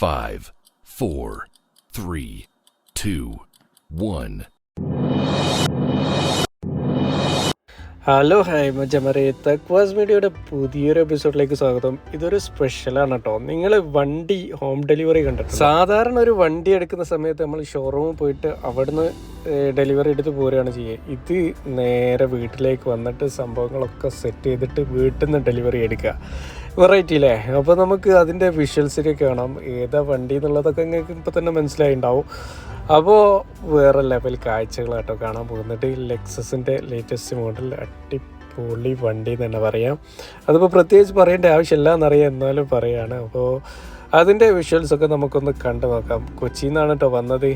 5, 4, 3, 2, 1. Hello hi മച്ചമരെ തക്വാസ് മീഡിയയുടെ പുതിയൊരു എപ്പിസോഡിലേക്ക് സ്വാഗതം. ഇതൊരു സ്പെഷ്യലാണ് കേട്ടോ. നിങ്ങൾ വണ്ടി ഹോം ഡെലിവറി കണ്ടിട്ടുണ്ട്. സാധാരണ ഒരു വണ്ടി എടുക്കുന്ന സമയത്ത് നമ്മൾ ഷോറൂമിൽ പോയിട്ട് അവിടുന്ന് ഡെലിവറി എടുത്ത് പോരുകയാണ് ചെയ്യുക. ഇത് നേരെ വീട്ടിലേക്ക് വന്നിട്ട് സംഭവങ്ങളൊക്കെ സെറ്റ് ചെയ്തിട്ട് വീട്ടിൽ നിന്ന് ഡെലിവറി എടുക്കുക. വെറൈറ്റി അല്ലേ? അപ്പോൾ നമുക്ക് അതിൻ്റെ വിഷ്വൽസിലേക്ക് കാണാം. ഏതാ വണ്ടി എന്നുള്ളതൊക്കെ നിങ്ങൾക്ക് ഇപ്പോൾ തന്നെ മനസ്സിലായിട്ടുണ്ടാവും. അപ്പോൾ വേറെ ലെവൽ കാഴ്ചകളാട്ടോ കാണാൻ പോകുന്നത്. ലെക്സസിൻ്റെ ലേറ്റസ്റ്റ് മോഡൽ അടിപൊളി വണ്ടി എന്ന് തന്നെ പറയാം. അതിപ്പോൾ പ്രത്യേകിച്ച് പറയേണ്ട ആവശ്യമില്ല എന്നറിയാം, എന്നാലും പറയുകയാണ്. അപ്പോൾ അതിൻ്റെ വിഷ്വൽസൊക്കെ നമുക്കൊന്ന് കണ്ടു നോക്കാം. കൊച്ചിയിൽ നിന്നാണ് കേട്ടോ വന്നത്.